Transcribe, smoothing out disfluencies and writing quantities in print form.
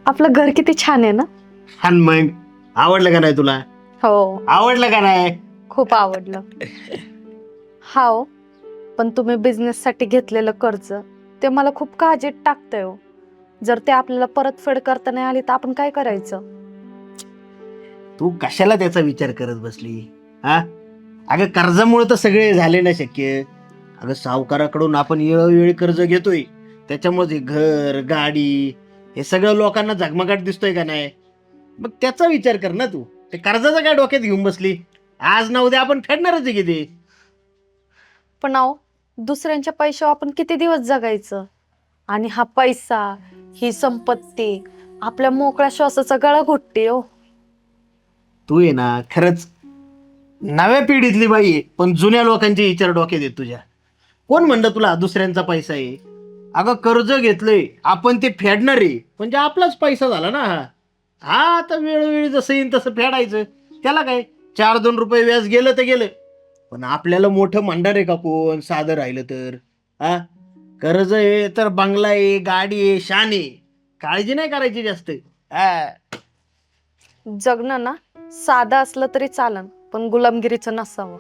आपलं घर किती छान आहे ना. छान मग आवडलं का नाही तुला? हो, आवडलं का नाही? खूप आवडलं. हो, पण तुम्ही बिझनेस साठी घेतलेलं कर्ज ते मला खूप काळजीत टाकतंय हो. जर ते आपल्याला परतफेड करता नाही आली तर आपण काय करायचं? तू कशाला त्याचा विचार करत बसली? हा, अगं कर्जामुळे तर सगळे झाले ना शक्य. अगं सावकाराकडून आपण वेळोवेळी कर्ज घेतोय, त्याच्यामध्ये घर गाडी हे सगळं लोकांना झगमगाट दिसतोय का नाही? मग त्याचा विचार कर ना तू. ते कर्जाचं काय डोक्यात घेऊन बसली? आज ना उद्या आपण फेडणारच आहे किती. पण अहो, दुसऱ्यांच्या पैशावर आपण किती दिवस जगायचं? आणि हा पैसा, ही संपत्ती आपल्या मोकळ्या श्वासाचा गळा घोटते हो. तू आहे ना खरंच नव्या पिढीतली बाई आहे, पण जुन्या लोकांचे विचार डोक्यात येत तुझ्या. कोण म्हणलं तुला दुसऱ्यांचा पैसा आहे? अगं कर्ज घेतलंय आपण ते फेडणार आहे म्हणजे आपलाच पैसा झाला ना हा. हा आता वेळोवेळी जसं येईल तसं फेडायचं. त्याला काय, 4-2 रुपये व्याज गेलं तर गेलं. पण आपल्याला मोठं म्हणणार आहे का कोण साधं राहिलं तर? हा, कर्ज आहे तर बंगला आहे, गाडी आहे, शान आहे. काळजी नाही करायची जास्त. हा. जगणं ना साधं असलं तरी चालन, पण गुलामगिरीचं नसावं.